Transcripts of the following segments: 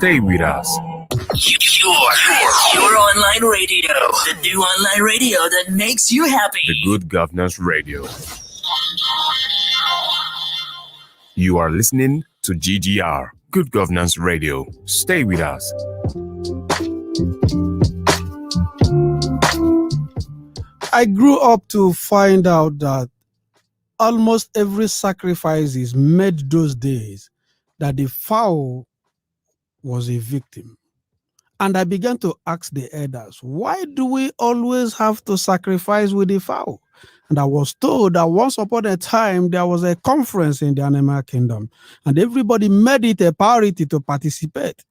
Stay with us. Your online radio. The new online radio that makes you happy. The Good Governance Radio. You are listening to GGR, Good Governance Radio. Stay with us. I grew up to find out that almost every sacrifice is made those days that the fowl was a victim. And I began to ask the elders, why do we always have to sacrifice with the fowl? And I was told that once upon a time, there was a conference in the animal kingdom, and everybody made it a priority to participate.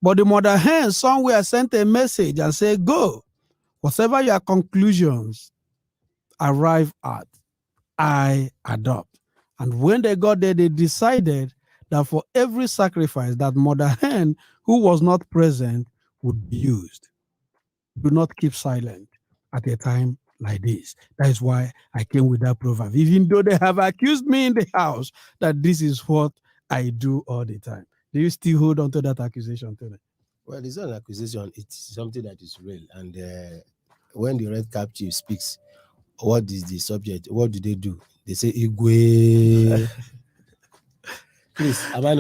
But the mother hen somewhere sent a message and said, go, whatever your conclusions arrive at, I adopt. And when they got there, they decided that for every sacrifice, that mother hen who was not present would be used. Do not keep silent at a time like this. That is why I came with that proverb, even though they have accused me in the house that this is what I do all the time. Do you still hold on to that accusation today? Well, it's not an accusation. It's something that is real. And when the red cap chief speaks, what is the subject? What do? They say Igwe. Please, am I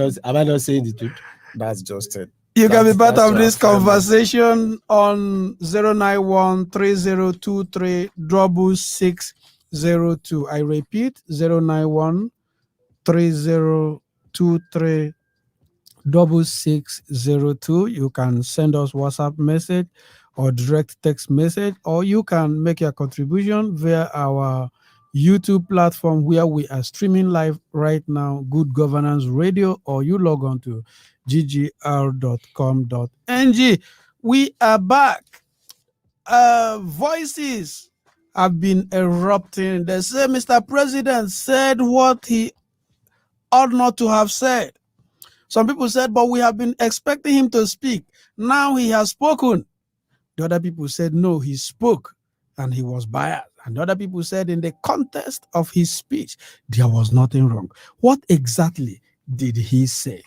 not saying the truth? That's just it. You can be part of this conversation on 091-3023-6602. I repeat, 091-3023-6602. You can send us WhatsApp message or direct text message, or you can make your contribution via our YouTube platform where we are streaming live right now, Good Governance Radio, or you log on to ggr.com.ng. We are back. Voices have been erupting. They say Mr. President said what he ought not to have said. Some people said, but we have been expecting him to speak. Now he has spoken. The other people said, no, he spoke and he was biased. And other people said in the context of his speech, there was nothing wrong. What exactly did he say?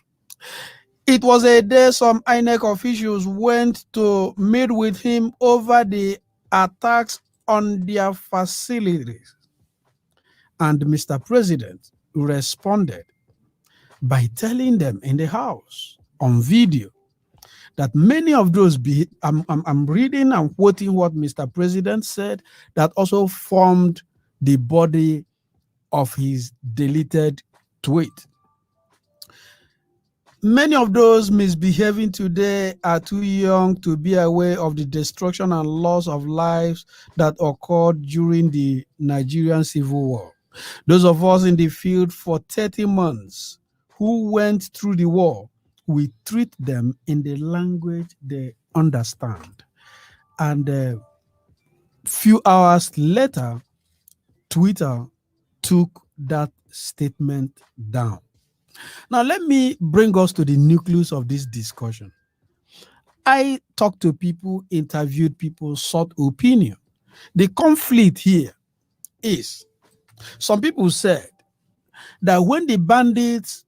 It was a day some INEC officials went to meet with him over the attacks on their facilities. And Mr. President responded by telling them in the house on video that many of those, I'm reading and quoting what Mr. President said, that also formed the body of his deleted tweet. Many of those misbehaving today are too young to be aware of the destruction and loss of lives that occurred during the Nigerian Civil War. Those of us in the field for 30 months who went through the war, we treat them in the language they understand. And a few hours later, Twitter took that statement down. Now, let me bring us to the nucleus of this discussion. I talked to people, interviewed people, sought opinion. The conflict here is some people said that when the bandits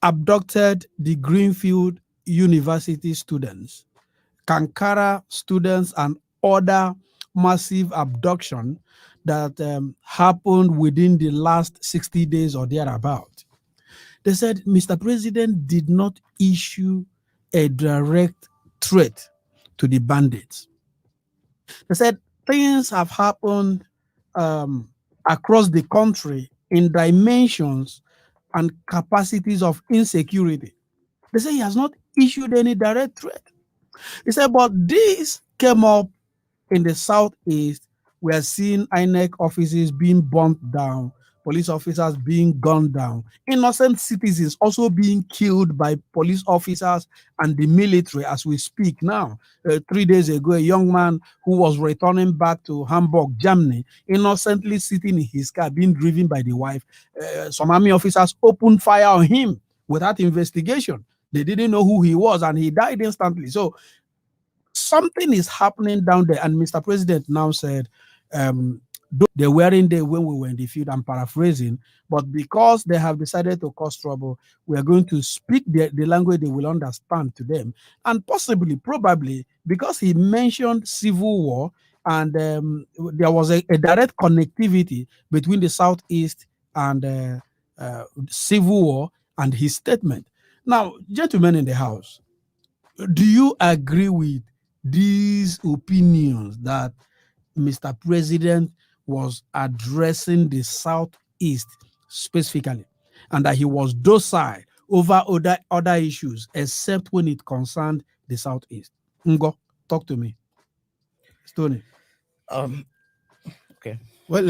abducted the Greenfield University students, Kankara students, and other massive abduction that happened within the last 60 days or thereabout. They said Mr. President did not issue a direct threat to the bandits. They said things have happened across the country in dimensions and capacities of insecurity. They say he has not issued any direct threat. He said, but this came up in the southeast. We are seeing INEC offices being burnt down, police officers being gunned down, innocent citizens also being killed by police officers and the military as we speak now. 3 days ago, a young man who was returning back to Hamburg, Germany, innocently sitting in his car, being driven by the wife. Some army officers opened fire on him without investigation. They didn't know who he was, and he died instantly. So something is happening down there. And Mr. President now said, Though they weren't there when we were in the field, I'm paraphrasing, but because they have decided to cause trouble, we are going to speak the language they will understand to them. And possibly, probably, because he mentioned civil war, and there was a direct connectivity between the Southeast and civil war and his statement. Now, gentlemen in the House, do you agree with these opinions that Mr. President was addressing the Southeast specifically, and that he was docile over other issues, except when it concerned the Southeast? Ngo, talk to me. Stoney. Okay. Well,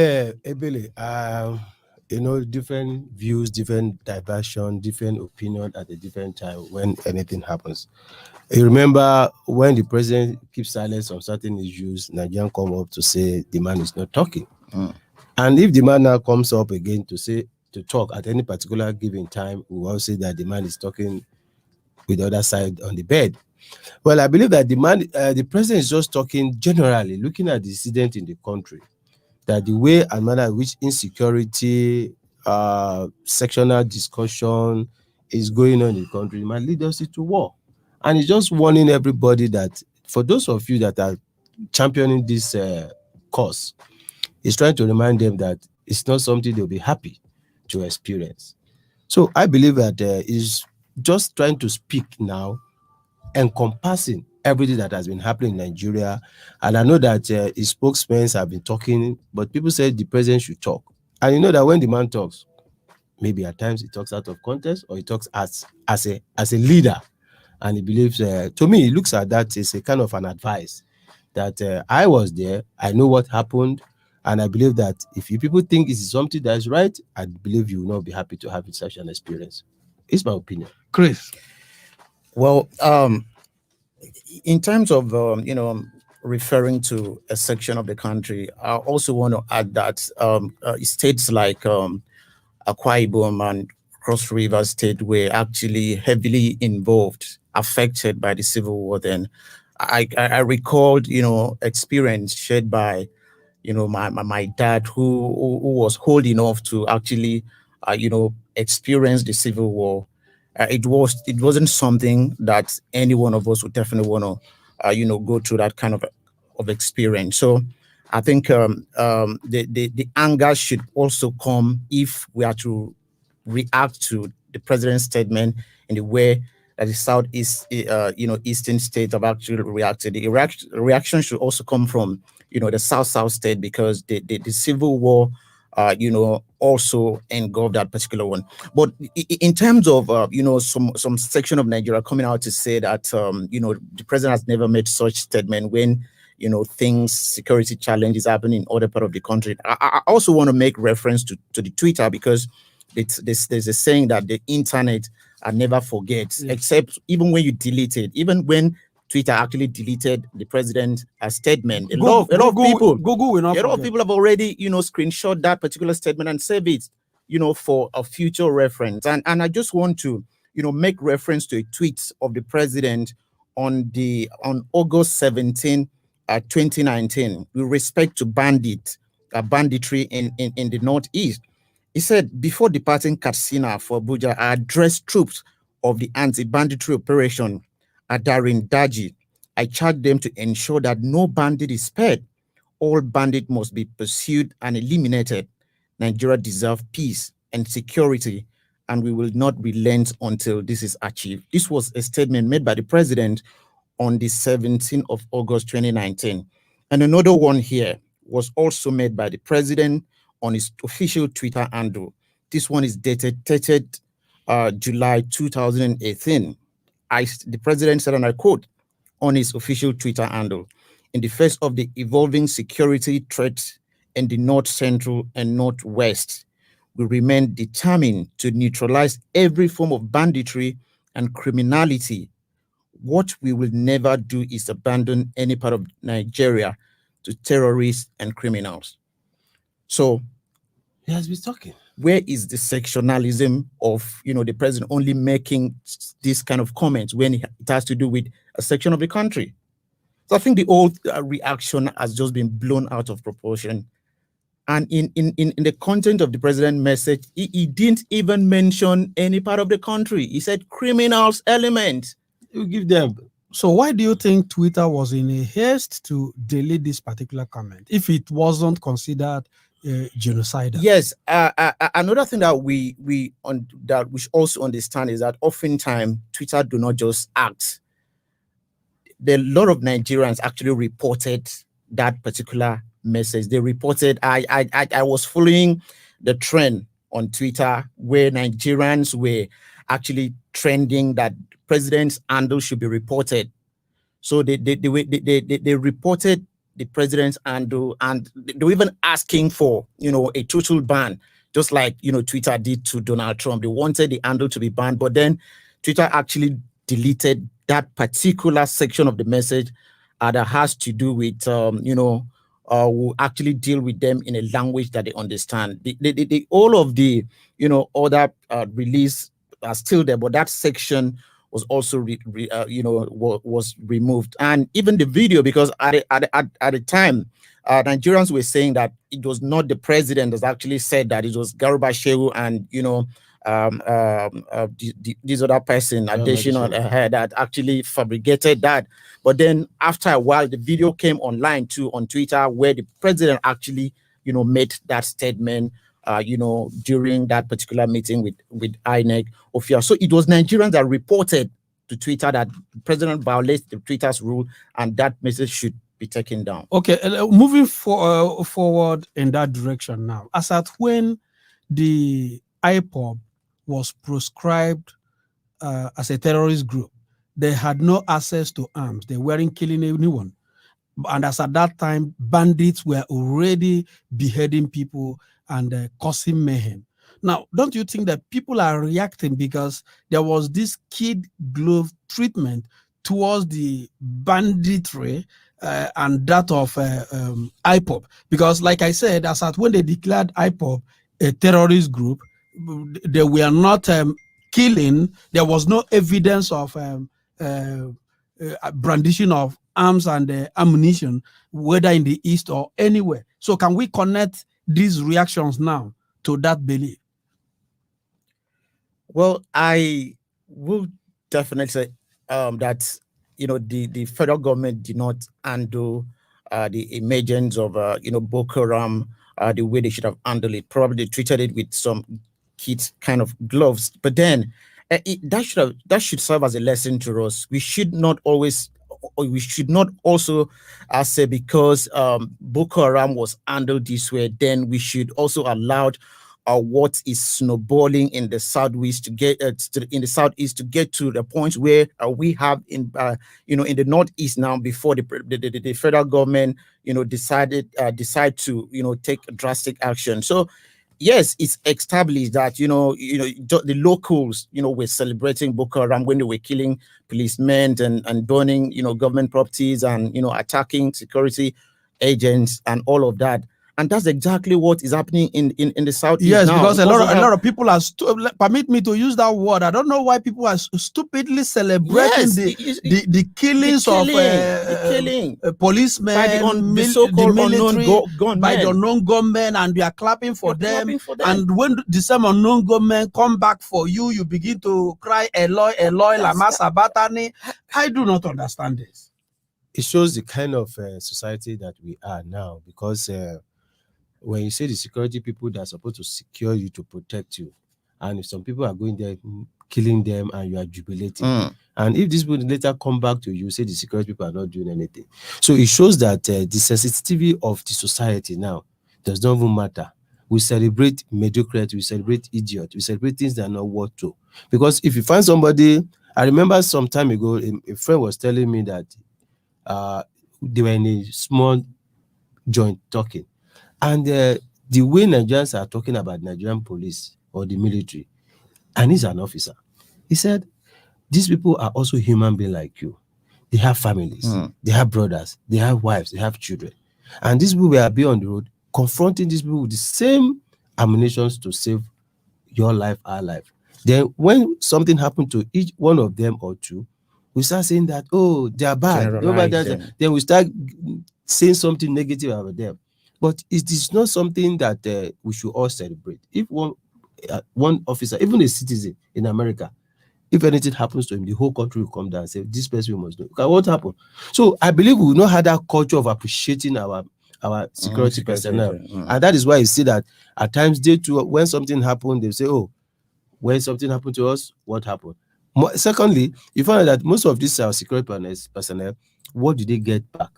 Ebele, different views, different diversion, different opinion at a different time when anything happens. You remember when the president keeps silence on certain issues, Nigerian come up to say the man is not talking. And if the man now comes up again to talk at any particular given time, we will say that the man is talking with the other side on the bed. Well, I believe that the president is just talking generally, looking at the incident in the country, that the way and manner in which insecurity, sectional discussion is going on in the country might lead us into war. And he's just warning everybody that for those of you that are championing this cause, he's trying to remind them that it's not something they'll be happy to experience. So I believe that he's just trying to speak now, encompassing everything that has been happening in Nigeria. And I know that his spokesmen have been talking, but people say the president should talk. And you know that when the man talks, maybe at times he talks out of context, or he talks as a leader. And he believes, to me, he looks at that as a kind of an advice that I was there, I know what happened, and I believe that if you people think this is something that is right, I believe you will not be happy to have such an experience. It's my opinion. Chris. Well, in terms of, referring to a section of the country, I also want to add that states like Akwa Ibom and Cross River State were actually heavily involved, affected by the civil war. Then I recalled, experience shared by, my dad who was old enough to actually, experience the civil war. It wasn't something that any one of us would definitely want to, go through that kind of experience. So I think the anger should also come if we are to react to the president's statement in the way that the Southeast, eastern states have actually reacted. The reaction should also come from, the South state, because the civil war, also engulfed that particular one. But in terms of, some section of Nigeria coming out to say that, the president has never made such statement when, security challenges happen in other part of the country. I also want to make reference to the Twitter, because there's a saying that the internet never forgets, except even when you delete it, even when Twitter actually deleted the president's statement. A lot of people have already, screenshot that particular statement and save it, for a future reference. And I just want to, make reference to a tweet of the president on August 17, 2019, with respect to banditry in the Northeast. He said, before departing Katsina for Abuja, I addressed troops of the anti-banditry operation at Darin Daji. I charged them to ensure that no bandit is spared. All bandits must be pursued and eliminated. Nigeria deserves peace and security, and we will not relent until this is achieved. This was a statement made by the president on the 17th of August 2019. And another one here was also made by the president on his official Twitter handle. This one is dated July 2018. The president said, and I quote, on his official Twitter handle, in the face of the evolving security threats in the North Central and Northwest, we remain determined to neutralize every form of banditry and criminality. What we will never do is abandon any part of Nigeria to terrorists and criminals. So He has been talking. Where is the sectionalism of, the president only making this kind of comments when it has to do with a section of the country? So I think the old reaction has just been blown out of proportion. And in the content of the president's message, he didn't even mention any part of the country. He said criminals element. You give them. So why do you think Twitter was in a haste to delete this particular comment if it wasn't considered genocidal? Yes, another thing that we should also understand is that oftentimes Twitter do not just act. A lot of Nigerians actually reported that particular message. They reported. I was following the trend on Twitter where Nigerians were actually trending that president's handle should be reported. So they reported the president's handle, and they were even asking for, a total ban, just like, Twitter did to Donald Trump. They wanted the handle to be banned, but then Twitter actually deleted that particular section of the message that has to do with, will actually deal with them in a language that they understand. All of the, other release are still there, but that section was also was removed, and even the video, because at the time Nigerians were saying that it was not the president that actually said that, it was Garuba Shehu and this other person, additional that actually fabricated that. But then after a while, the video came online too on Twitter where the president actually made that statement during that particular meeting with INEC Ofia. So it was Nigerians that reported to Twitter that the president violates the Twitter's rule and that message should be taken down. Okay, moving forward in that direction now. As at when the IPOB was proscribed as a terrorist group, they had no access to arms. They weren't killing anyone. And as at that time, bandits were already beheading people and causing mayhem. Now, don't you think that people are reacting because there was this kid glove treatment towards the banditry and that of IPOB? Because like I said, as at when they declared IPOB a terrorist group, they were not killing. There was no evidence of brandishing of arms and ammunition, whether in the East or anywhere. So can we connect these reactions now to that belief? Well, I will definitely say that the federal government did not handle the emergence of Boko Haram the way they should have handled it. Probably they treated it with some kids kind of gloves. But then that should serve as a lesson to us. We should not also say because Boko Haram was handled this way, then we should also allow what is snowballing in the southeast to get in the southeast to get to the point where we have in the northeast now, before the federal government decide to take drastic action. So yes, it's established that the locals were celebrating Boko Haram when they were killing policemen and burning government properties and attacking security agents and all of that. And that's exactly what is happening in the southeast. Yes, now. because a lot of people are permit me to use that word. I don't know why people are stupidly celebrating the killings of policemen by the unknown gunmen, and you are clapping for them. And when the same unknown gunmen come back for you, you begin to cry, Eloi, Eloi, lama sabachthani. I do not understand this. It shows the kind of society that we are now, because when you say the security people that are supposed to secure you, to protect you, and if some people are going there killing them and you are jubilating, and if these people later come back to you, say the security people are not doing anything. So it shows that the sensitivity of the society now does not even matter. We celebrate mediocrity, we celebrate idiot, we celebrate things that are not worth to. Because if you find somebody, I remember some time ago, a friend was telling me that they were in a small joint talking. And the way Nigerians are talking about Nigerian police or the military, and he's an officer, he said, these people are also human beings like you. They have families, they have brothers, they have wives, they have children. And these people will be on the road confronting these people with the same ammunitions to save your life, our life. Then when something happened to each one of them or two, we start saying that, oh, they are bad. Then we start saying something negative about them. But it is not something that we should all celebrate. If one officer, even a citizen in America, if anything happens to him, the whole country will come down and say, this person we must know. Okay, what happened? So I believe we will not have that culture of appreciating our security personnel. And that is why you see that at times they too, when something happened, they say, oh, when something happened to us, what happened? Secondly, you find out that most of these security personnel, what do they get back?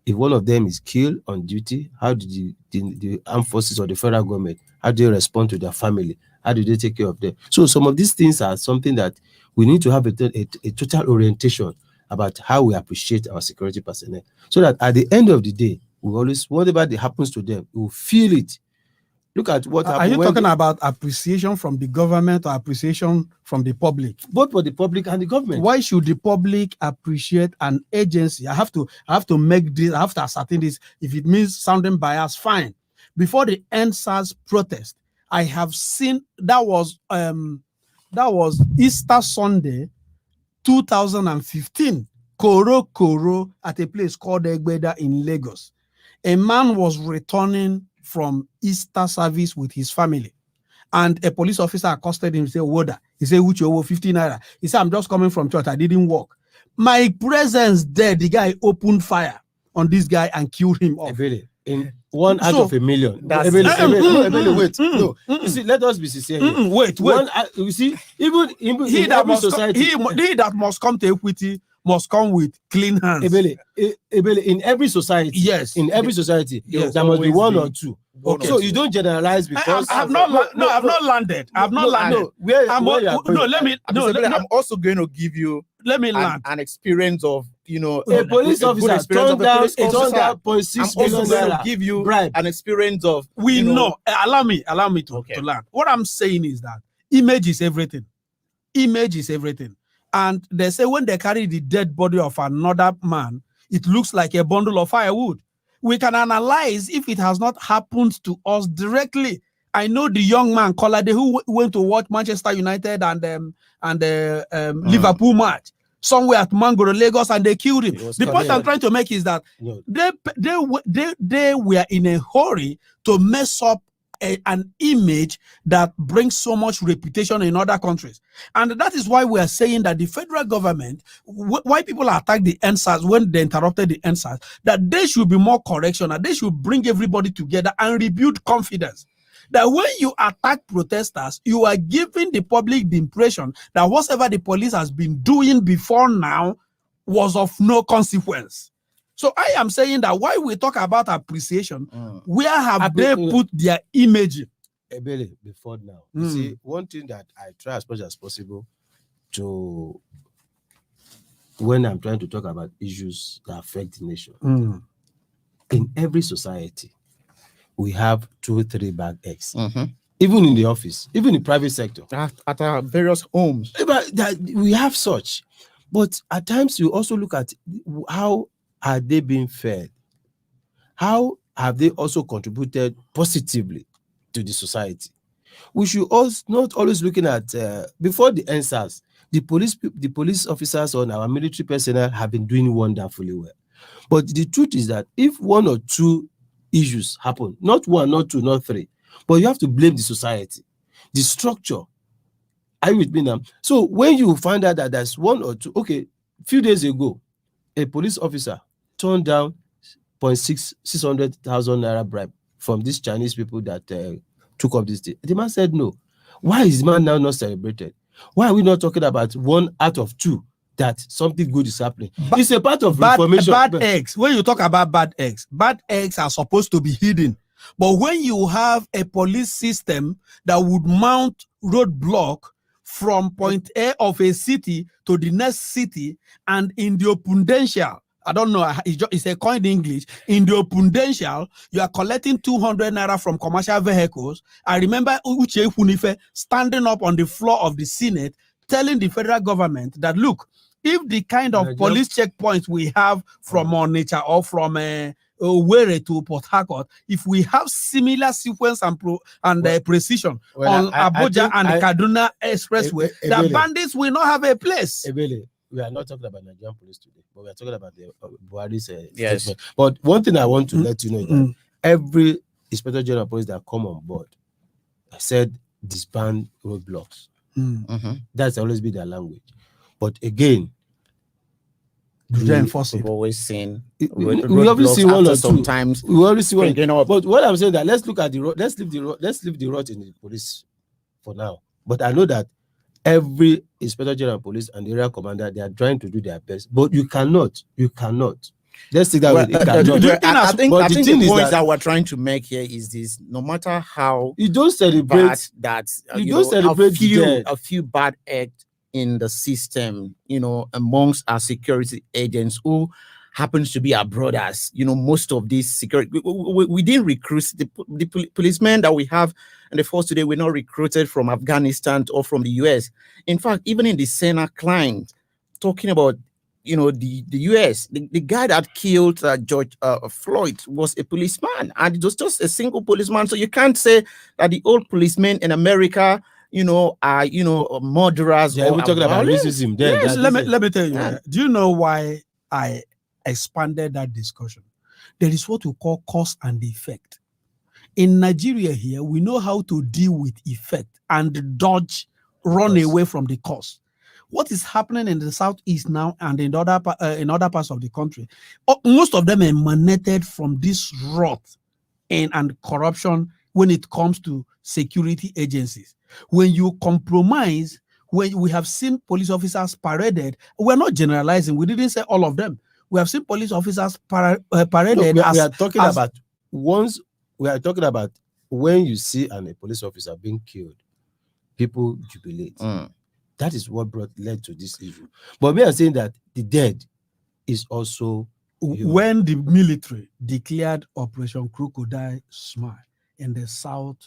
If one of them is killed on duty, how do the armed forces or the federal government, how do they respond to their family? How do they take care of them? So some of these things are something that we need to have a total orientation about how we appreciate our security personnel, so that at the end of the day, we always, whatever that happens to them, we will feel it. Look at what happened. Are you talking about appreciation from the government or appreciation from the public? Both for the public and the government. Why should the public appreciate an agency? I have to make this, I have to ascertain this. If it means sounding biased, fine. Before the EndSARS protest, I have seen that was Easter Sunday, 2015. Koro at a place called Egbeda in Lagos. A man was returning from Easter service with his family, and a police officer accosted him. He said, "Woda." He said, "Which over 15 naira?" He said, "I'm just coming from church. I didn't walk." My presence there, the guy opened fire on this guy and killed him off. In one out of a million. That's wait. No, you see, let us be sincere here. Wait. You see, even he in that every must society, he that must come to equity must come with clean hands. in every society, Yes. in every society, Yes. there must be one or Always two. Okay. So you don't generalize because I've not landed. I've not landed. I'm also going to give you Let me land. an experience of, a police good officer experience turned of a down police officer. 0.6 I'm also million going to naira give you bribe. an experience of We know. Allow me Okay. to land. What I'm saying is that image is everything. Image is everything. And they say when they carry the dead body of another man, it looks like a bundle of firewood. We can analyze if it has not happened to us directly. I know the young man Kolade who went to watch Manchester United and Liverpool match somewhere at Mangoro, Lagos, and they killed him. The point I'm trying to make is that they were in a hurry to mess up an image that brings so much reputation in other countries. And that is why we are saying that the federal government, why people attack the EndSARS when they interrupted the EndSARS, that they should be more correctional. They should bring everybody together and rebuild confidence. That when you attack protesters, you are giving the public the impression that whatever the police has been doing before now was of no consequence. So I am saying that while we talk about appreciation, where have they put their image in? Ebele, before now. You see, one thing that I try as much as possible to, when I'm trying to talk about issues that affect the nation, in every society, we have 2-3 bad eggs. Even in the office, even in the private sector. At our various homes. We have such. But at times, you also look at how are they being fed? How have they also contributed positively to the society? We should also not always looking at, before the EndSARS, the police officers or our military personnel have been doing wonderfully well. But the truth is that if 1 or 2 issues happen, not 1, not 2, not 3, but you have to blame the society, the structure. Are you with me now? So when you find out that there's 1 or 2, okay, a few days ago, a police officer turned down 600,000 naira bribe from these Chinese people that took up this thing. The man said no. Why is the man now not celebrated? Why are we not talking about 1 out of 2 that something good is happening? It's a part of information. Bad eggs. When you talk about bad eggs are supposed to be hidden. But when you have a police system that would mount roadblock from point A of a city to the next city, and in the opundential, I don't know, it's a coined English, in the opundential, you are collecting 200 naira from commercial vehicles. I remember Uche Funife standing up on the floor of the Senate telling the federal government that, look, if the kind of police checkpoints we have from Onitsha or from Owerri to Port Harcourt, if we have similar sequence and precision on Abuja and the Kaduna Expressway, the bandits will not have a place. We are not talking about Nigerian police today, but we are talking about the Buhari's Yes. statement. But one thing I want to let you know is that every Inspector General of Police that come on board said disband roadblocks. That's always been their language. But again, we enforce we've it. always seen we obviously see one or two. Sometimes we always see one. up. But what I'm saying that let's look at the road. Let's leave the road in the police for now. But I know that every Inspector General of Police and the area commander, they are trying to do their best. But you cannot. Let's take that with it. I think the point that we're trying to make here is this: no matter how you don't celebrate that, you don't celebrate a few bad acts in the system, amongst our security agents who happens to be our brothers. Most of these security, we didn't recruit the policemen that we have in the force today. We're not recruited from Afghanistan or from the US. In fact, even in the Sena client, talking about the US, the guy that killed George Floyd was a policeman, and it was just a single policeman. So you can't say that the old policemen in America, are murderers. Yeah, we're talking about racism. Yes, let me tell you. Do you know why I expanded that discussion? There is what we call cause and effect. In Nigeria here, we know how to deal with effect and run away from the cause. What is happening in the southeast now and in other parts of the country, most of them emanated from this rot and corruption when it comes to security agencies. When you compromise, when we have seen police officers paraded, we're not generalizing. We didn't say all of them. We have seen police officers paraded. We are talking about when you see a police officer being killed, people jubilate. That is what led to this issue. But we are saying that the dead is also when the military declared Operation Crocodile Smile in the southeast.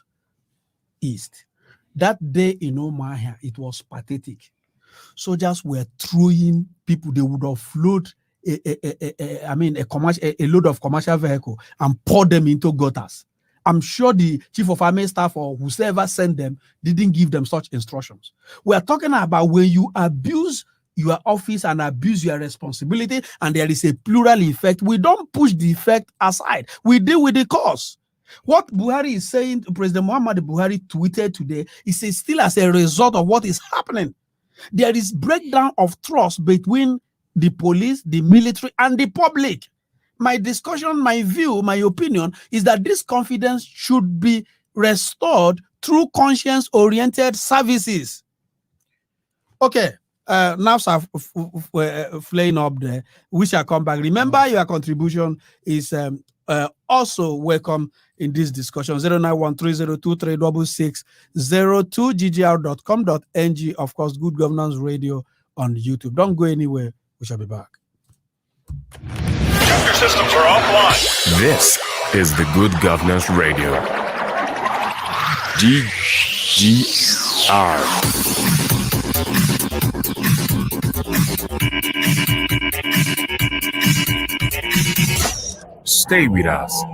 That day in Omahia, it was pathetic. Soldiers were throwing people. They would offload a load of commercial vehicle and pour them into gutters. I'm sure the chief of army staff or whoever sent them didn't give them such instructions. We are talking about when you abuse your office and abuse your responsibility, and there is a plural effect. We don't push the effect aside. We deal with the cause. What Buhari is saying, President Muhammad Buhari tweeted today, is still as a result of what is happening. There is breakdown of trust between the police, the military, and the public. My discussion, my view, my opinion is that this confidence should be restored through conscience-oriented services. Okay, now flaying up there. We shall come back. Remember, your contribution is also welcome in this discussion. 09130236602 ggr.com.ng. Of course, Good Governance Radio on YouTube. Don't go anywhere. We shall be back. Your systems are offline. This is the Good Governance Radio. GGR. Stay with us.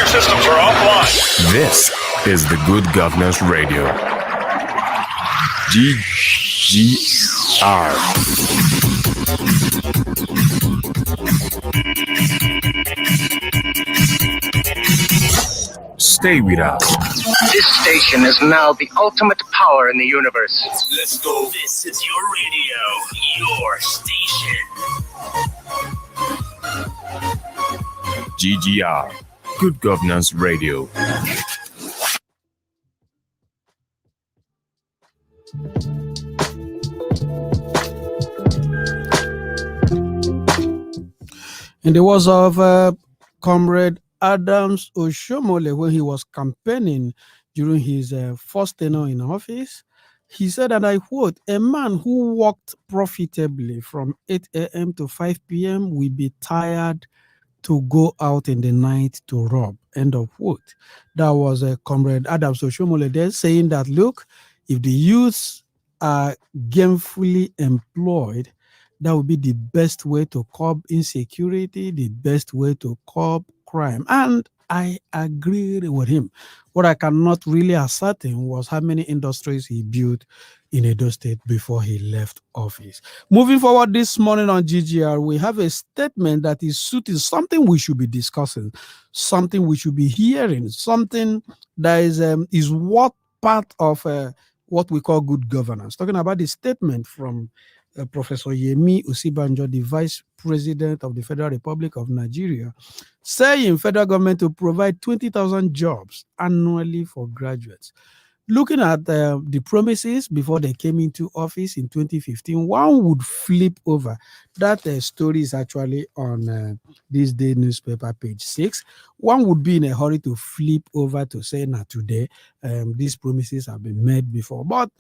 Systems are offline. This is the Good Governance Radio. GGR. Stay with us. This station is now the ultimate power in the universe. Let's go. This is your radio, your station. GGR. Good Governance Radio. In the words of Comrade Adams Oshomole, when he was campaigning during his first tenure in office, he said, and I quote, "A man who worked profitably from 8 a.m. to 5 p.m. will be tired to go out in the night to rob." End of quote. That was Comrade Adams Oshomole there saying that, look, if the youths are gainfully employed, that would be the best way to curb insecurity, the best way to curb crime. And I agree with him. What I cannot really ascertain was how many industries he built in Edo State before he left office. Moving forward this morning on GGR, we have a statement that is suiting something we should be discussing, something we should be hearing, something that is what part of what we call good governance. Talking about the statement from Professor Yemi Osibanjo, the Vice President of the Federal Republic of Nigeria, saying federal government to provide 20,000 jobs annually for graduates. Looking at the promises before they came into office in 2015, one would flip over. That story is actually on this day newspaper, page 6. One would be in a hurry to flip over to say, now today, these promises have been made before. But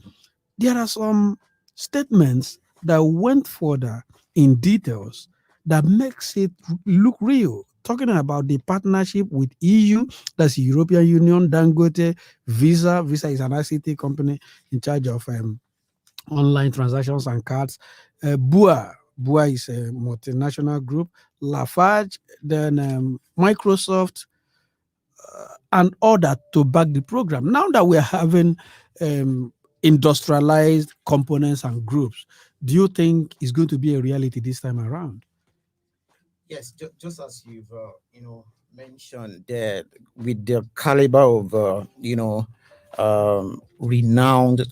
there are some statements that went further in details that makes it look real. Talking about the partnership with EU, that's the European Union, Dangote, Visa. Visa is an ICT company in charge of online transactions and cards. BUA is a multinational group. Lafarge, then Microsoft, and other to back the program. Now that we're having industrialized components and groups, do you think it's going to be a reality this time around? Yes, just as you've mentioned that with the caliber of renowned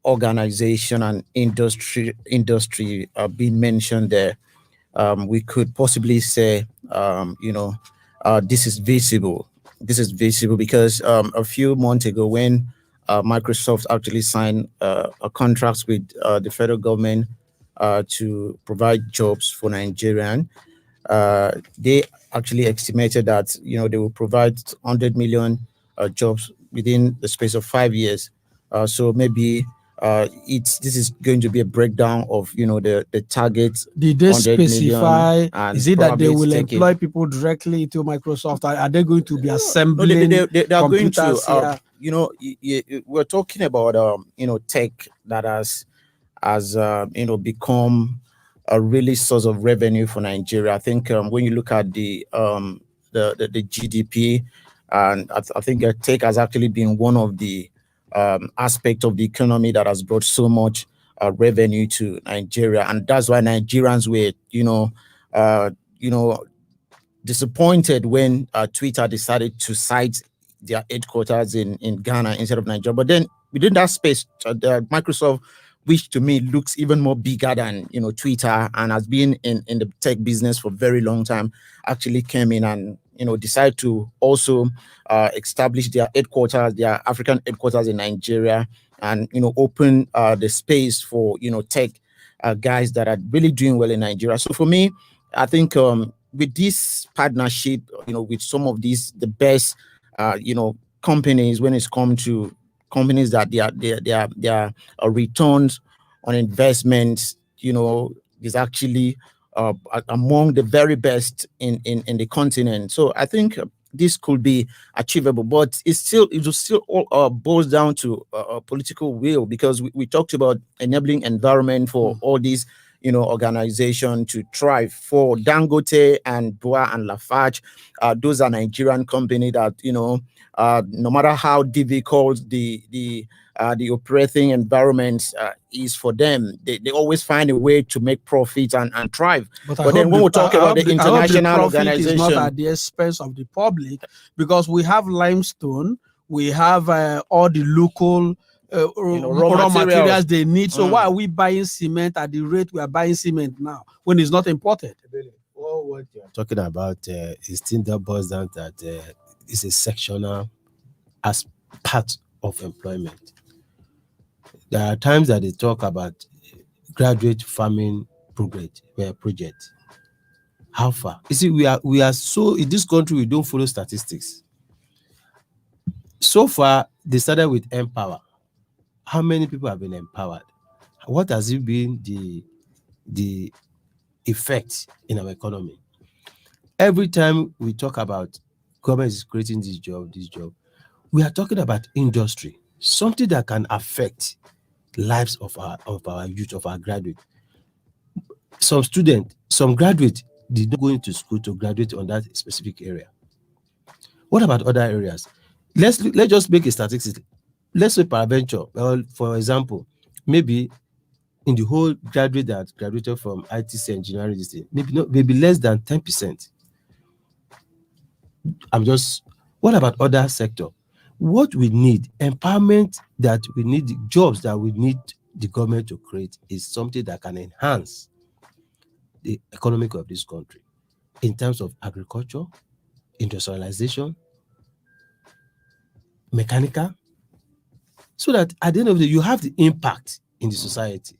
organization and industry being mentioned there, we could possibly say, this is visible. This is visible because a few months ago, when Microsoft actually signed a contract with the federal government to provide jobs for Nigerian, they actually estimated that they will provide 100 million jobs within the space of 5 years. So maybe this is going to be a breakdown of the target. Did they 100 million, specify? and Is it that they probably will take it. employ people directly into Microsoft? Are they going to be assembling No, they are going to. computers here? We're talking about tech that has become a really source of revenue for Nigeria. I think when you look at the GDP, and I think tech has actually been one of the aspect of the economy that has brought so much revenue to Nigeria, and that's why Nigerians were disappointed when Twitter decided to site their headquarters in Ghana instead of Nigeria. But then within that space, Microsoft, which to me looks even more bigger than Twitter and has been in the tech business for a very long time, actually came in and decided to also establish their headquarters, their African headquarters in Nigeria, and open the space for tech guys that are really doing well in Nigeria. So for me, I think with this partnership, with some of the best companies, when it's come to companies that their returns on investments, is actually among the very best in the continent. So I think this could be achievable, but it will still all boils down to political will, because we talked about enabling environment for all these organization to thrive. For Dangote and Bua and Lafarge, those are Nigerian company that no matter how difficult the operating environment is for them, they always find a way to make profit and thrive. But then when we talk about the international organization, is not at the expense of the public, because we have limestone, we have all the local raw materials they need. So why are we buying cement at the rate we are buying cement now when it's not imported? Well, what you're talking about is still that boils down that it's a sectional as part of employment. There are times that they talk about graduate farming project. How far? You see, we are so in this country we don't follow statistics. So far, they started with Empower. How many people have been empowered? What has it been the effect in our economy? Every time we talk about government is creating this job, we are talking about industry, something that can affect lives of our youth, of our graduates. Some students, some graduates, they don't go into school to graduate on that specific area. What about other areas? Let's just make a statistic. Let's say peradventure, well, for example, maybe in the whole graduate that graduated from ITC engineering, maybe less than 10%. What about other sector? What we need, empowerment that we need, jobs that we need the government to create, is something that can enhance the economy of this country in terms of agriculture, industrialization, mechanical, so that at the end of the day, you have the impact in the society.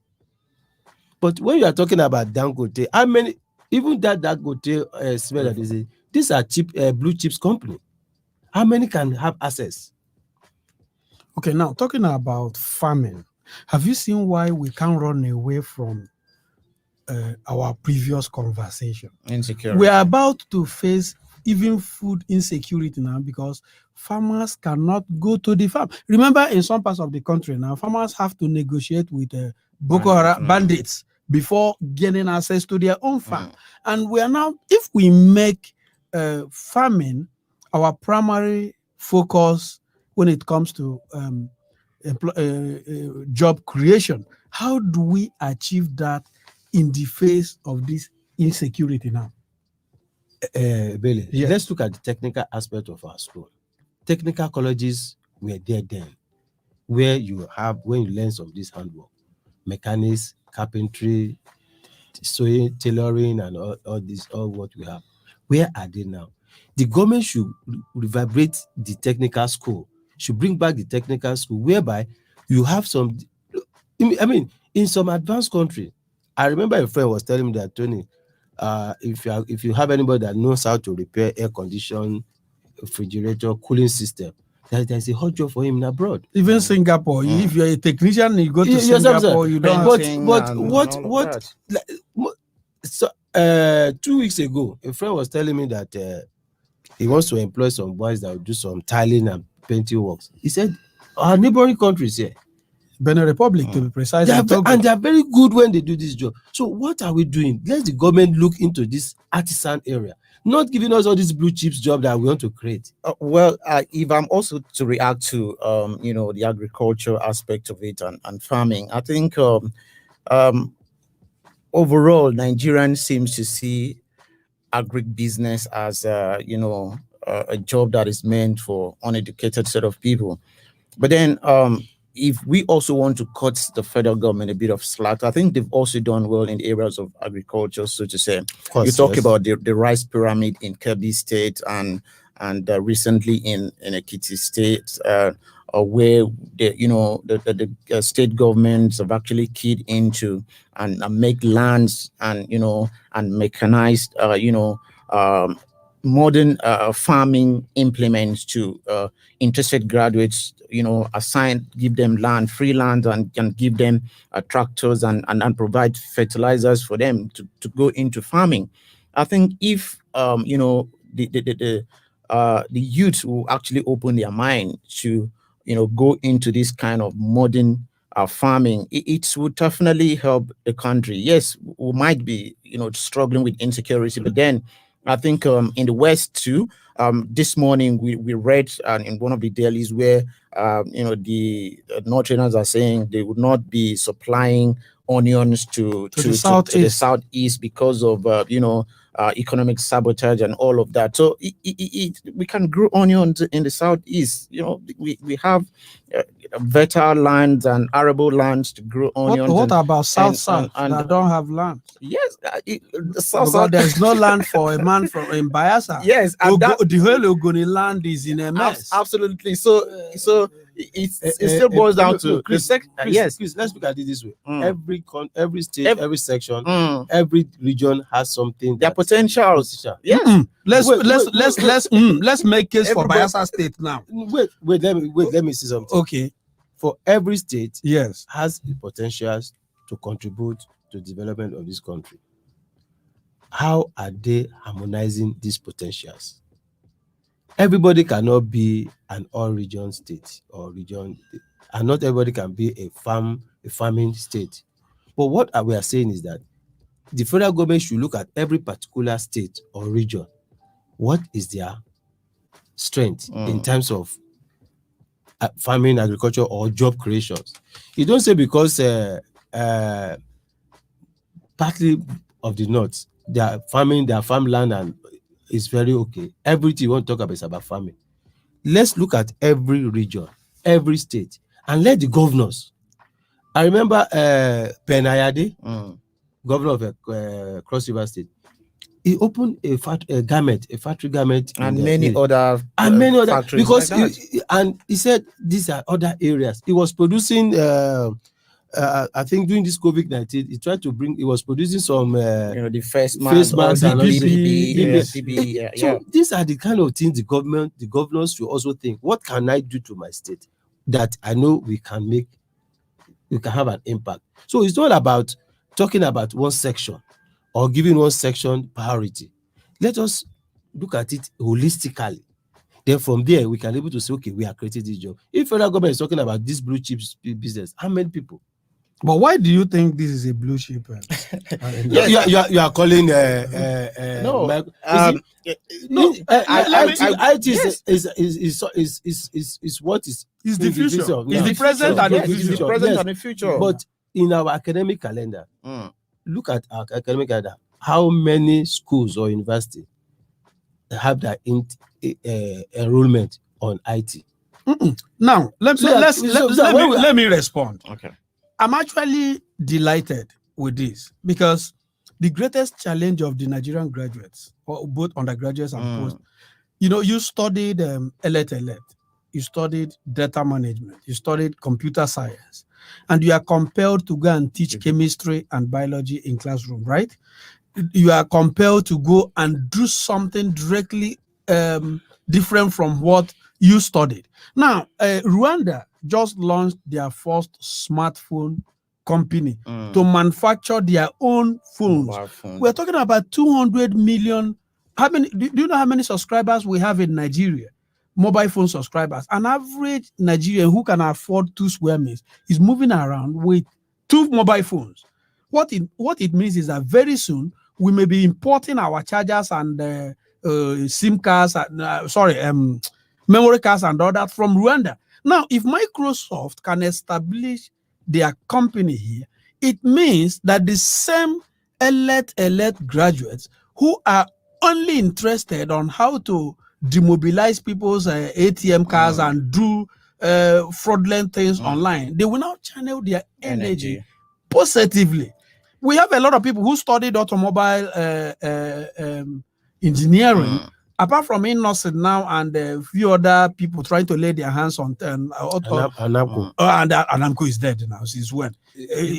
But when you are talking about Dangote, how many, even that Dangote smell that they say, these are cheap blue chips company. How many can have access? Okay, now talking about farming, have you seen why we can't run away from our previous conversation? Insecurity. We are about to face even food insecurity now, because farmers cannot go to the farm. Remember, in some parts of the country now, farmers have to negotiate with Boko Haram bandits before gaining access to their own farm. And we are now, if we make farming our primary focus when it comes to job creation, how do we achieve that in the face of this insecurity now? Billy, Yes. let's look at the technical aspect of our school. Technical colleges were there then, where you have, when you learn some of this handwork, mechanics, carpentry, sewing, tailoring, and all this, all what we have. Where are they now? The government should revibrate the technical school, should bring back the technical school, whereby you have some, I mean, in some advanced country. I remember a friend was telling me that, Tony, if you have anybody that knows how to repair air condition, refrigerator, cooling system, there's a hot job for him in abroad. Even Singapore, if you're a technician, you go to Singapore, you don't have. So 2 weeks ago, a friend was telling me that he wants to employ some boys that will do some tiling and painting works. He said, our neighboring countries here, Benin Republic to be precise, and they are very good when they do this job. So what are we doing? Let the government look into this artisan area, not giving us all these blue chips job that we want to create. If I'm also to react to the agriculture aspect of it and farming, I think overall Nigerians seems to see agribusiness as a job that is meant for uneducated set of people. But then if we also want to cut the federal government a bit of slack, I think they've also done well in the areas of agriculture, so to say. You talk about the rice pyramid in Kebbi State and recently in Ekiti State, where the state governments have actually keyed into and make lands and mechanized modern farming implements to interested graduates, give them land, free land, and give them tractors and provide fertilizers for them to go into farming. I think if the youth will actually open their mind to go into this kind of modern farming, it would definitely help the country. Yes, we might be struggling with insecurity, but then I think in the West too. This morning we read in one of the dailies where the Northerners are saying they would not be supplying onions to the southeast because of economic sabotage and all of that. So we can grow onions in the southeast. We have fertile lands and arable lands to grow onions. What about south that don't have land? Yes, the south. There's no land for a man in Bayelsa. Yes, and the whole Ogoni land is in a mess. Absolutely. So it still boils down to Chris, let's look at it this way. Every state, every section, every region has something. Their potential. Yes. Let's make case for Bayelsa State now. Wait. Let me see something. Okay. For every state, yes, has the potentials to contribute to the development of this country. How are they harmonizing these potentials? Everybody cannot be an all-region state or region, and not everybody can be a farming state. But what we are saying is that the federal government should look at every particular state or region. What is their strength in terms of farming, agriculture, or job creations? You don't say because partly of the north, their farmland and is very okay. Everything you want to talk about is about farming. Let's look at every region, every state, and let the governors. I remember Penayade, governor of Cross River State. He opened a factory garment, and many other factories because he said these are other areas. He was producing. I think during this COVID-19, he tried to bring. He was producing some the face masks and DB. So these are the kind of things the governors should also think. What can I do to my state that I know we can have an impact? So it's not about talking about one section or giving one section priority. Let us look at it holistically. Then from there, we can be able to say, okay, we are creating this job. If federal government is talking about this blue chip business, how many people? But why do you think this is a blue chip? You are calling no. IT is what is the future. It's the present and the future. But in our academic calendar, look at our academic calendar. How many schools or universities have their enrollment on IT? Now, let me respond. Okay. I'm actually delighted with this because the greatest challenge of the Nigerian graduates, or both undergraduates and post, you studied elect, you studied data management, you studied computer science, and you are compelled to go and teach chemistry and biology in classroom, right? You are compelled to go and do something directly different from what you studied. Now, Rwanda just launched their first smartphone company to manufacture their own phones. We're talking about 200 million. How many? Do you know how many subscribers we have in Nigeria? Mobile phone subscribers. An average Nigerian who can afford 2 square meters is moving around with 2 mobile phones. What it means is that very soon we may be importing our chargers and SIM cards, memory cards and all that from Rwanda. Now, if Microsoft can establish their company here, it means that the same elect graduates who are only interested on how to demobilize people's ATM cards and do fraudulent things online, they will now channel their energy positively. We have a lot of people who studied automobile engineering, apart from Innocent now and a few other people trying to lay their hands on Anamco. and Anamco is dead now since when?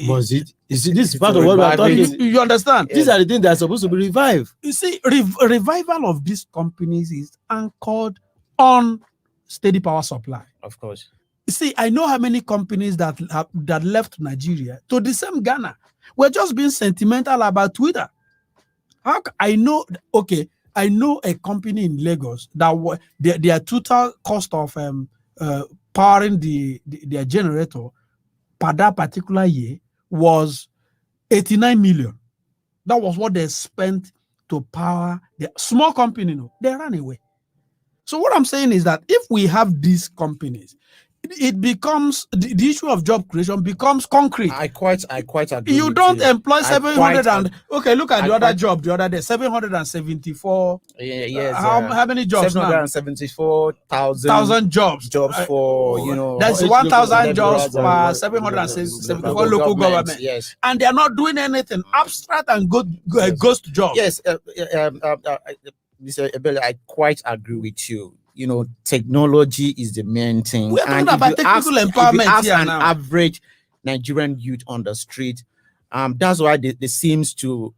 Was it? You see, this is part of what we are talking. You understand? These are the things that are supposed to be revived. You see, revival of these companies is anchored on steady power supply. Of course. You see, I know how many companies that left Nigeria to the same Ghana. We're just being sentimental about Twitter. I know a company in Lagos that their total cost of powering their generator per that particular year was 89 million. That was what they spent to power the small company. No, they ran away. So what I'm saying is that if we have these companies, it becomes the issue of job creation becomes concrete. I quite agree. You don't employ 700 and look at the other job the other day, 774. Yes. How many jobs now? 774,000 jobs for that's 1,000 jobs per 774 local government. Yes, and they are not doing anything. Abstract and ghost jobs. Yes, Mr. Ebele, I quite agree with you. Technology is the main thing. We're talking about technical empowerment if you ask here an now. average Nigerian youth on the street, that's why they seems to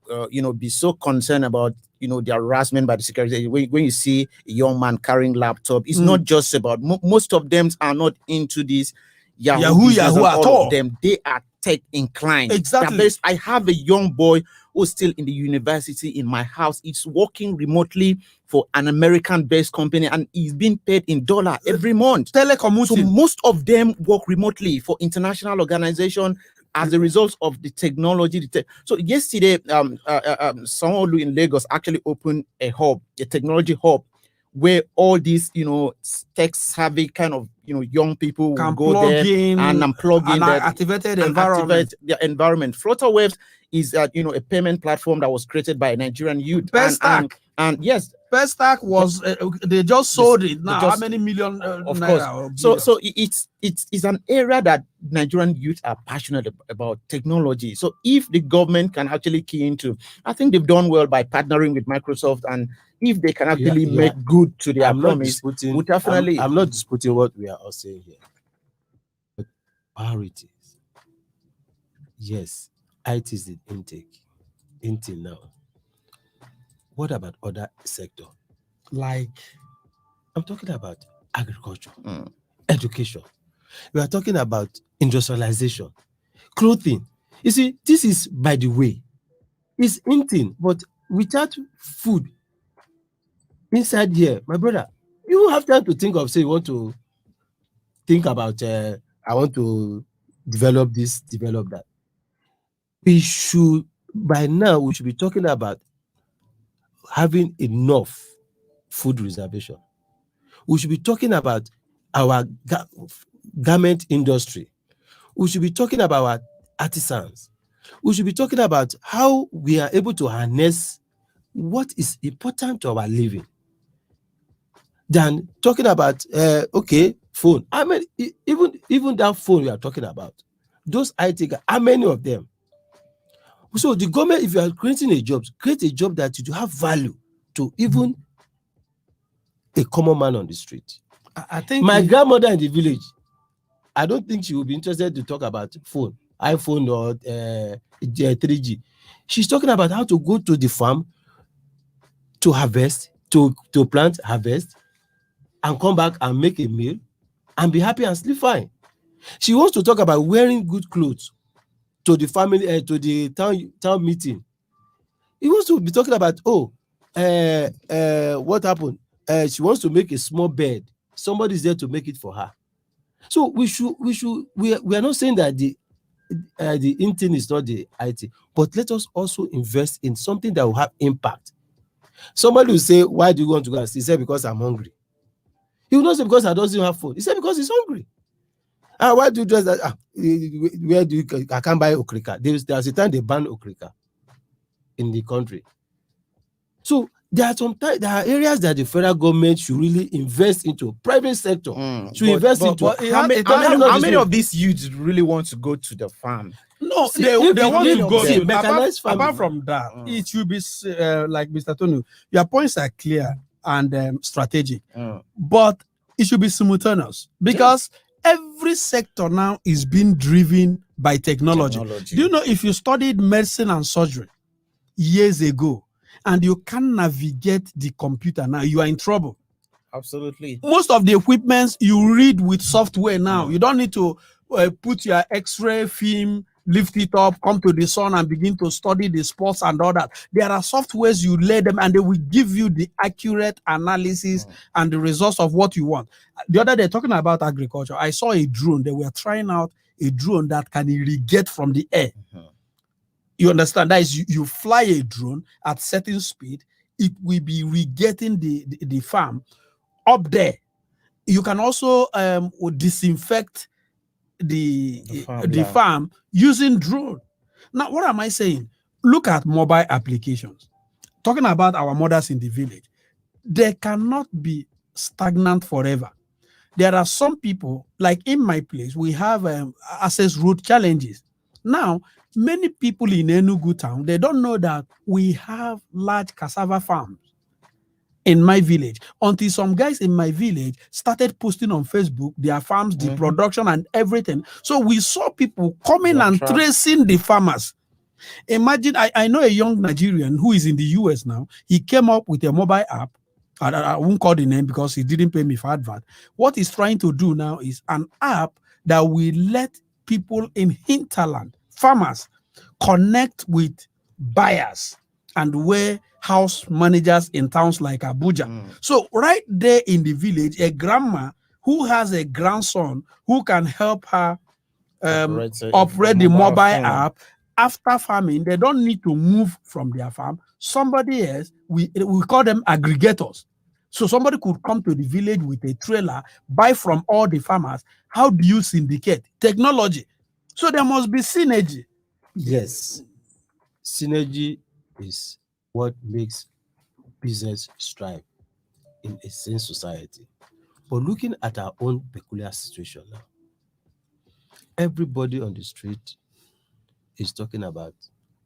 be so concerned about the harassment by the security. When you see a young man carrying laptop, it's not just about most of them are not into this Yahoo at all. Of them, they are tech inclined. Exactly. I have a young boy who's still in the university in my house. He's working remotely for an American-based company, and he's being paid in $1 every month. Telecommuting. So most of them work remotely for international organization as a result of the technology. So yesterday, Sanwo-Olu in Lagos actually opened a technology hub, where all these, tech-savvy kind of, young people will go there and unplug in that activated environment. Activate their environment. Flutterwaves is a payment platform that was created by Nigerian youth. And yes, Pestack was they just sold it now. How many million? Of course. So it's an area that Nigerian youth are passionate about technology. So if the government can actually key into, I think they've done well by partnering with Microsoft, and if they can actually make good to their promise, we definitely. I'm not disputing what we are all saying here, but priorities. Yes, IT is the intake until now. What about other sector? Like, I'm talking about agriculture, education. We are talking about industrialization, clothing. You see, this is, by the way, it's eating, but without food inside here, my brother, you have time to think of, say, you want to think about, I want to develop this, develop that. By now, we should be talking about having enough food reservation. We should be talking about our garment industry. We should be talking about our artisans. We should be talking about how we are able to harness what is important to our living, than talking about phone. How many? Even that phone we are talking about, those IT guys, how many of them? So the government, if you are creating a job, create a job that you have value to even a common man on the street. I think My grandmother in the village, I don't think she will be interested to talk about phone, iPhone or 3G. She's talking about how to go to the farm to harvest, to plant, harvest, and come back and make a meal and be happy and sleep fine. She wants to talk about wearing good clothes to the family, to the town meeting. He wants to be talking about, what happened? She wants to make a small bed. Somebody's there to make it for her. So we are not saying that the intern is not the IT, but let us also invest in something that will have impact. Somebody will say, why do you want to go? He said, because I'm hungry. He will not say, because I don't have food. He said, because he's hungry. Why do you dress that? Where do you? I can't buy okrika. There's a time they ban okrika in the country. So there are areas that the federal government should really invest into. Private sector should invest into. How many of these youths really want to go to the farm? No, they want to go to mechanized farming. Apart from that, it should be like Mr. Tonu. Your points are clear and strategic, but it should be simultaneous because every sector now is being driven by technology. Do you know if you studied medicine and surgery years ago and you can't navigate the computer now, you are in trouble. Absolutely. Most of the equipments you read with software now. You don't need to put your X-ray film, lift it up, come to the sun and begin to study the sports and all that. There are softwares you lay them and they will give you the accurate analysis and the results of what you want. The other day, talking about agriculture, I saw a drone. They were trying out a drone that can irrigate from the air. You understand? That is, you fly a drone at certain speed, it will be irrigating the farm up there. You can also disinfect the farm using drone. Now, what am I saying? Look at mobile applications. Talking about our mothers in the village, they cannot be stagnant forever. There are some people, like in my place, we have access road challenges. Now, many people in Enugu town, they don't know that we have large cassava farms in my village, until some guys in my village started posting on Facebook their farms, the production and everything. So we saw people coming and tracing the farmers. Imagine, I know a young Nigerian who is in the US now. He came up with a mobile app. I won't call the name because he didn't pay me for advert. What he's trying to do now is an app that will let people in hinterland, farmers, connect with buyers and warehouse managers in towns like Abuja. So right there in the village, a grandma who has a grandson who can help her operate the mobile app. After farming, they don't need to move from their farm. Somebody else, we call them aggregators. So somebody could come to the village with a trailer, buy from all the farmers. How do you syndicate? Technology. So there must be synergy. Yes. Synergy is what makes business strive in a sane society. But looking at our own peculiar situation now, everybody on the street is talking about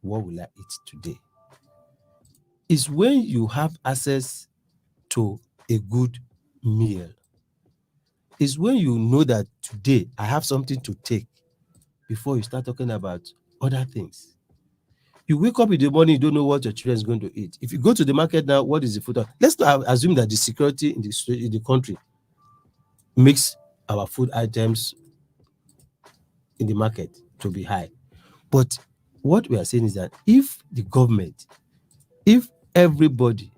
what will I eat today. It's when you have access to a good meal. It's when you know that today I have something to take before you start talking about other things. You wake up in the morning, you don't know what your children is going to eat. If you go to the market now, what is the food? Let's assume that the security in the country makes our food items in the market to be high. But what we are saying is that if the government, if everybody,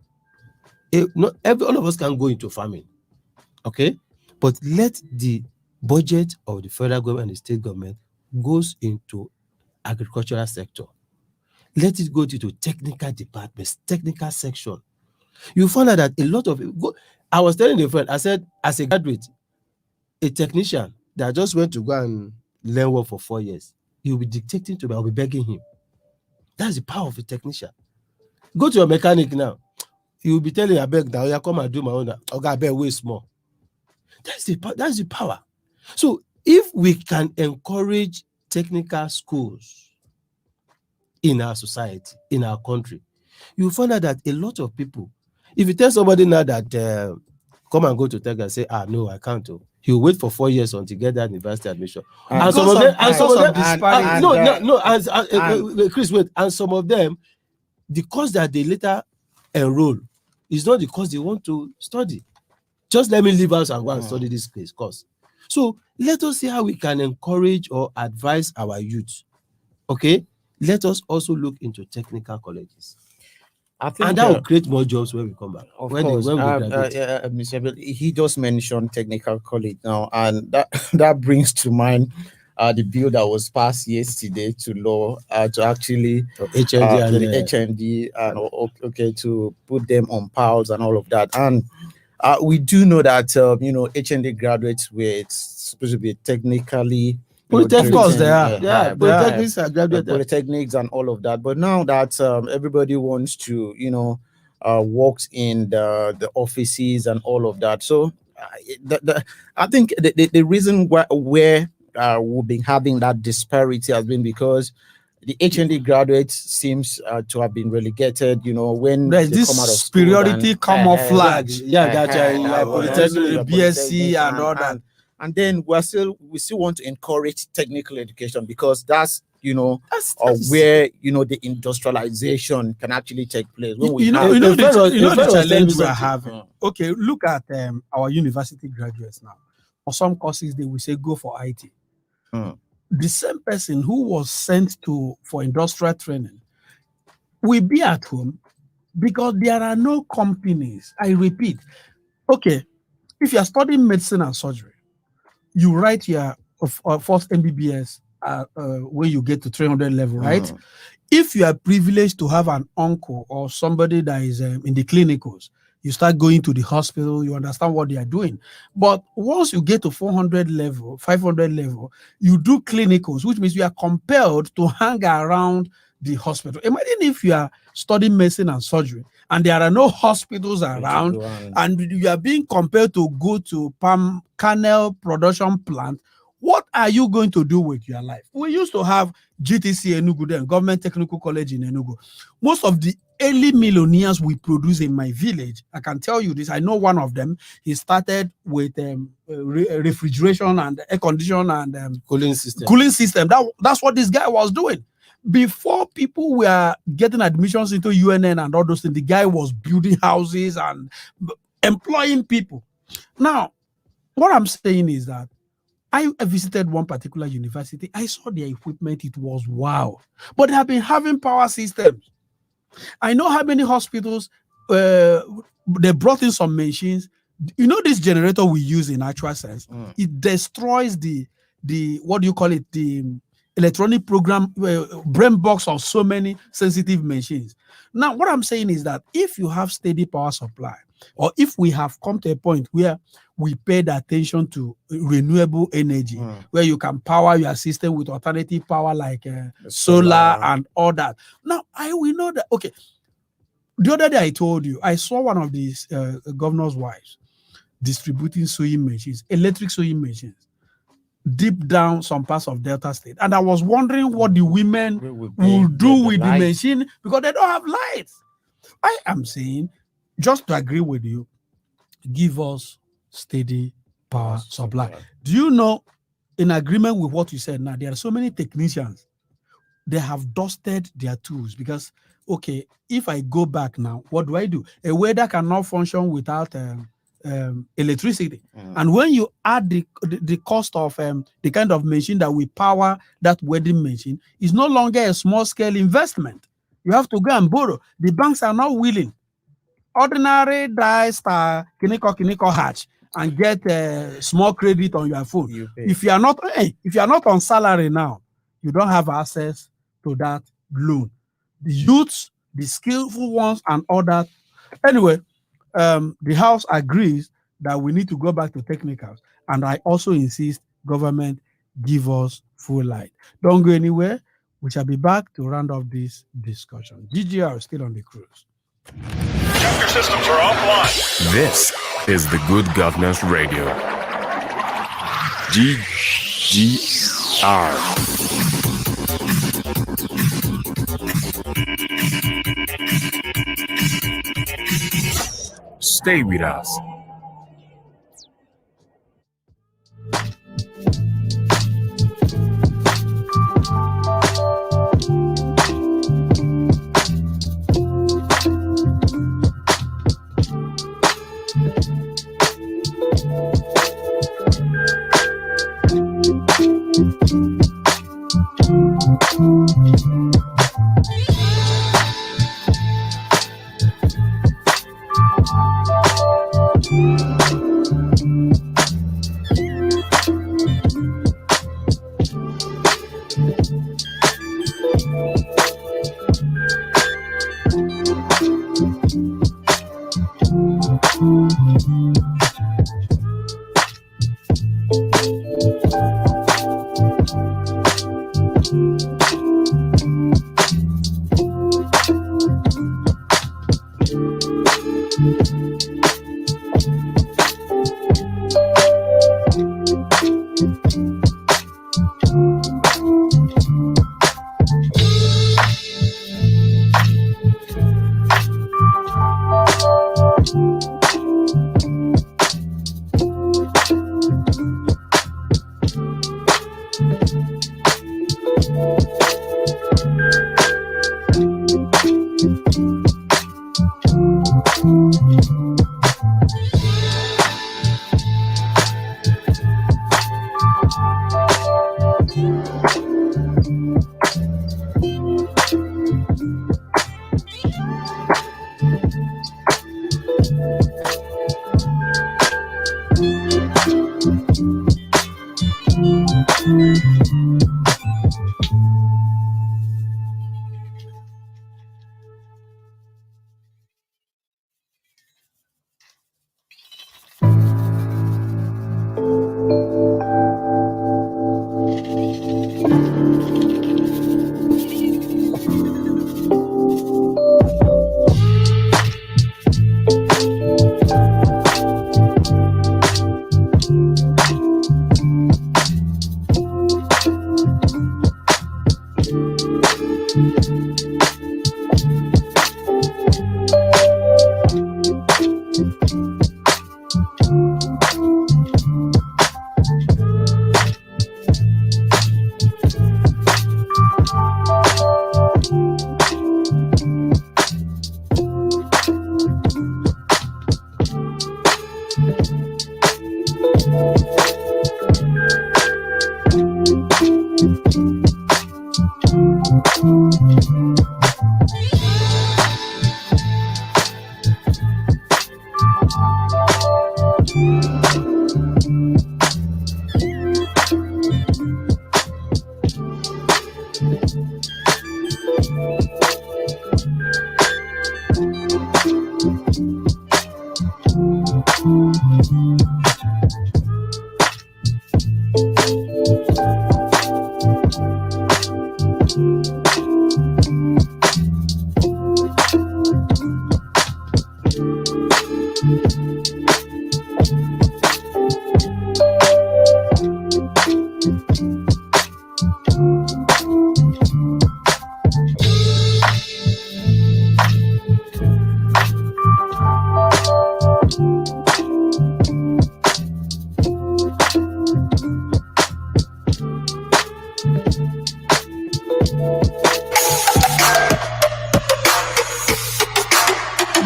all of us can go into farming, okay? But let the budget of the federal government and the state government goes into agricultural sector. Let it go to technical departments, technical section. You find out that a lot of I was telling a friend, I said, as a graduate, a technician that just went to go and learn work for 4 years, he will be dictating to me, I'll be begging him. That's the power of a technician. Go to a mechanic now. He will be telling you, I beg now, come and do my own. Okay, I beg way small. That's the power. So if we can encourage technical schools in our society, in our country, you find out that a lot of people, if you tell somebody now that come and go to Tech and say, no, I can't. He'll wait for 4 years until get that university admission. And some of them, Chris, wait, and some of them, the course that they later enroll is not the course they want to study. Just let me leave us and go and study this course. So let us see how we can encourage or advise our youth. Okay, let us also look into technical colleges. I think, and that will create more jobs when we come back. Of course, Mr. Abel, he just mentioned technical college now, and that brings to mind the bill that was passed yesterday to law to actually HND and to put them on pals and all of that. And we do know that HND graduates were supposed to be technically. Of course, they are. Polytechnics and all of that. But now that everybody wants to, works in the offices and all of that. So I think the reason where we've been having that disparity has been because the HND graduates seems to have been relegated. When there's this come out of superiority camouflage. Polytechnic, BSc, and all that. And then we still want to encourage technical education because that's where the industrialization can actually take place. The challenge we are having. Okay, look at our university graduates now. For some courses, they will say go for IT. The same person who was sent for industrial training will be at home because there are no companies. I repeat. Okay, if you are studying medicine and surgery, you write your first MBBS when you get to 300 level, right? If you are privileged to have an uncle or somebody that is in the clinicals, you start going to the hospital, you understand what they are doing. But once you get to 400 level, 500 level, you do clinicals, which means you are compelled to hang around the hospital. Imagine if you are studying medicine and surgery and there are no hospitals around and you are being compelled to go to palm kernel production plant. What are you going to do with your life? We used to have GTC Enugu then, Government Technical College in Enugu. Most of the early millionaires we produce in my village, I can tell you this, I know one of them, he started with refrigeration and air conditioning and cooling system. That's what this guy was doing. Before people were getting admissions into UNN and all those things, the guy was building houses and employing people. Now, what I'm saying is that I visited one particular university. I saw their equipment. It was wow. But they have been having power systems. I know how many hospitals, they brought in some machines. This generator we use in actual sense, it destroys the what do you call it? The electronic program brain box of so many sensitive machines. Now, what I'm saying is that if you have steady power supply, or if we have come to a point where we paid attention to renewable energy, where you can power your system with alternative power like solar and all that. Now, we know that, okay, the other day I told you, I saw one of these governor's wives distributing sewing machines, electric sewing machines, deep down some parts of Delta State. And I was wondering what the women will do with the machine because they don't have lights. I am saying, just to agree with you, give us steady power supply. Do you know, in agreement with what you said now, there are so many technicians, they have dusted their tools because, okay, if I go back now, what do I do? A welder cannot function without electricity. And when you add the cost of the kind of machine that we power that welding machine, is no longer a small scale investment. You have to go and borrow. The banks are not willing. Ordinary die star kiniko hatch and get a small credit on your phone. If you are not on salary now, you don't have access to that loan. The youths, the skillful ones, and all that. Anyway, the House agrees that we need to go back to technicals, and I also insist government give us full light. Don't go anywhere. We shall be back to round off this discussion. GGR is still on the cruise. Check your systems are offline. This is the Good Governance Radio. GGR. Stay with us.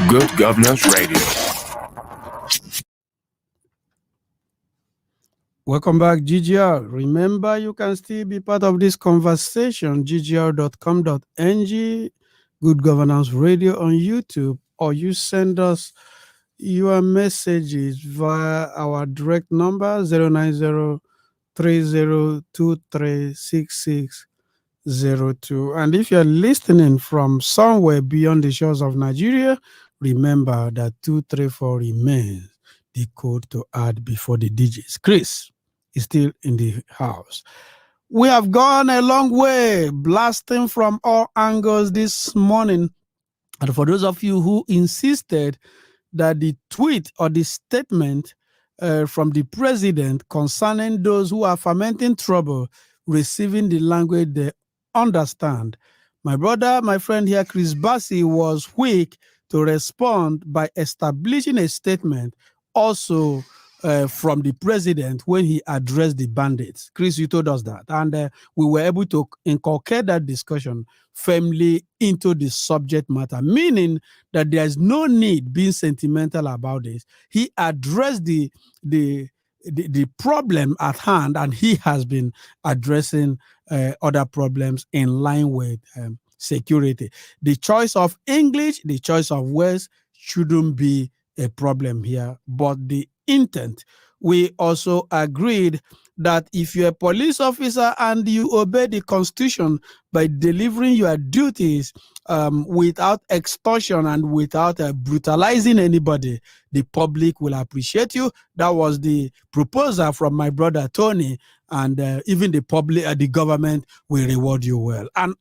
Good Governance Radio. Welcome back, GGR. Remember, you can still be part of this conversation, ggr.com.ng, Good Governance Radio on YouTube, or you send us your messages via our direct number, 090-3023-6602. And if you're listening from somewhere beyond the shores of Nigeria, remember that 234 remains the code to add before the digits. Chris is still in the house. We have gone a long way, blasting from all angles this morning. And for those of you who insisted that the tweet or the statement from the president concerning those who are fermenting trouble, receiving the language they understand. My brother, my friend here, Chris Bassi, was quick to respond by establishing a statement also from the president when he addressed the bandits. Chris, you told us that. And we were able to inculcate that discussion firmly into the subject matter, meaning that there is no need being sentimental about this. He addressed the problem at hand, and he has been addressing other problems in line with security. The choice of English, the choice of words shouldn't be a problem here, but the intent. We also agreed that if you're a police officer and you obey the Constitution by delivering your duties without extortion and without brutalizing anybody, the public will appreciate you. That was the proposal from my brother Tony, and even the public, the government will reward you well. And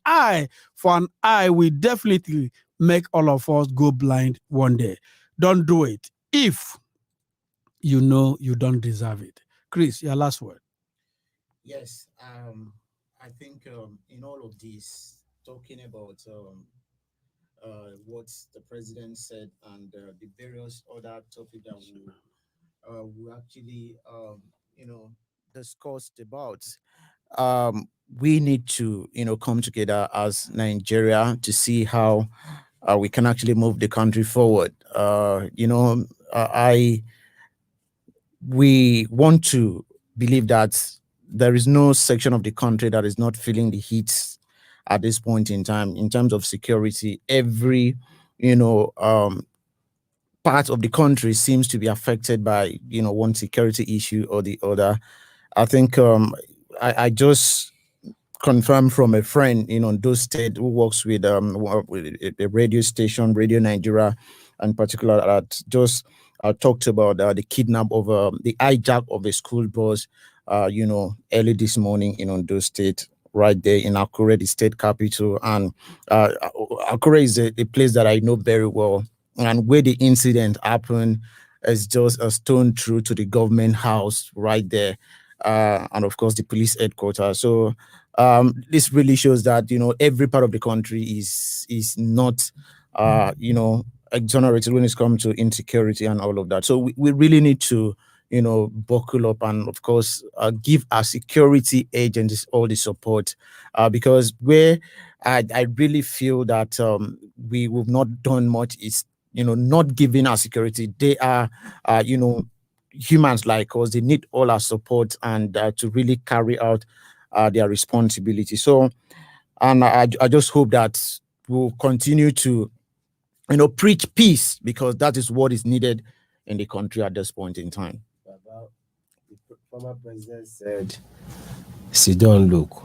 for an eye, will definitely make all of us go blind one day. Don't do it if you know you don't deserve it. Chris, your last word. Yes, I think in all of this, talking about what the president said and the various other topics that we actually discussed about, we need to come together as Nigeria to see how we can actually move the country forward. We want to believe that there is no section of the country that is not feeling the heat at this point in time in terms of security. Every part of the country seems to be affected by one security issue or the other. I think I just confirmed from a friend in Ondo State who works with a radio station, Radio Nigeria in particular, that just talked about the kidnap of the hijack of a school bus early this morning in Ondo State, right there in Akure, the state capital. And Akure is a place that I know very well, and where the incident happened is just a stone throw to the government house right there, and of course the police headquarters. So this really shows that every part of the country is not exonerated when it comes to insecurity and all of that. So we really need to buckle up and of course give our security agencies all the support, because where I really feel that we've not done much is not giving our security. They are humans like us. They need all our support and to really carry out their responsibility. So, and I just hope that we'll continue to preach peace, because that is what is needed in the country at this point in time. The former president said, "Sit down, look,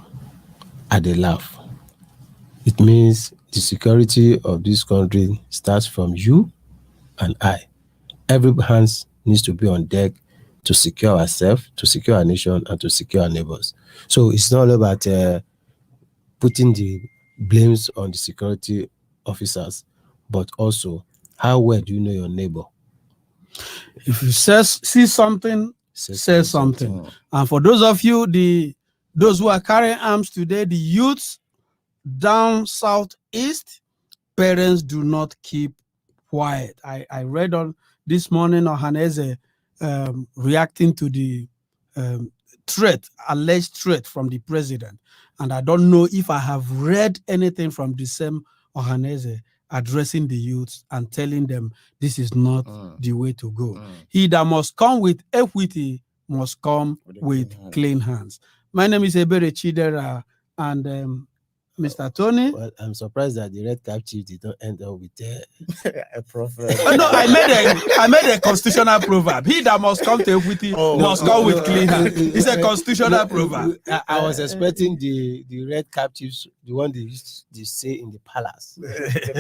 and they laugh." It means the security of this country starts from you and I. Every hands needs to be on deck to secure ourselves, to secure our nation, and to secure our neighbors. So it's not about putting the blames on the security officers, but also how well do you know your neighbor? If you see something, say something. And for those of you, those who are carrying arms today, the youths down southeast, parents do not keep quiet. I read on this morning Ohaneze reacting to the alleged threat from the president. And I don't know if I have read anything from the same Ohaneze addressing the youths and telling them this is not the way to go. He that must come with equity must come with clean hands. My name is Ebere Chidera, and Mr. Tony. Well, I'm surprised that the Red Cap Chief did not end up with a prophet. No, I made a constitutional proverb. He that must come to equity must come with clean hands. It's a constitutional proverb. I was expecting the Red Cap Chiefs, the one they used to say in the palace.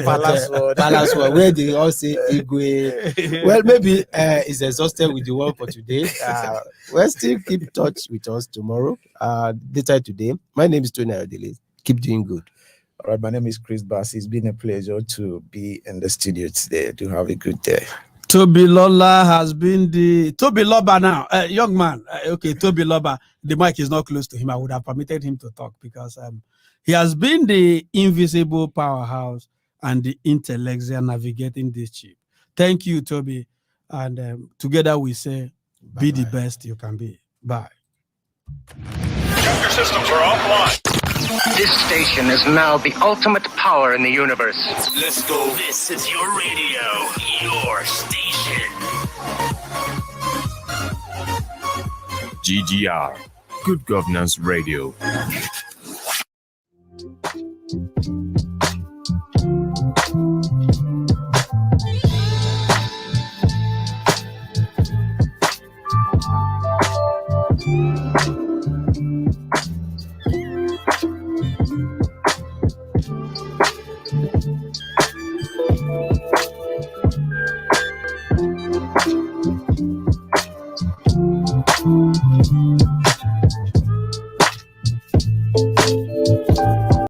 Palace word, where they all say Igwe. Well, maybe it's exhausted with the one for today. We'll still keep touch with us tomorrow, later today. My name is Tony Ayodele. Keep doing good. All right, my name is Chris Bassi. It's been a pleasure to be in the studio today. Do have a good day. Toby Lola has been the Toby Loba now, young man. Okay, Toby Loba. The mic is not close to him. I would have permitted him to talk because he has been the invisible powerhouse and the intellectual navigating this ship. Thank you, Toby. And together we say, be the best you can be. Bye. Your systems are offline. This station is now the ultimate power in the universe. Let's go. This is your radio, your station. GGR, Good Governance Radio.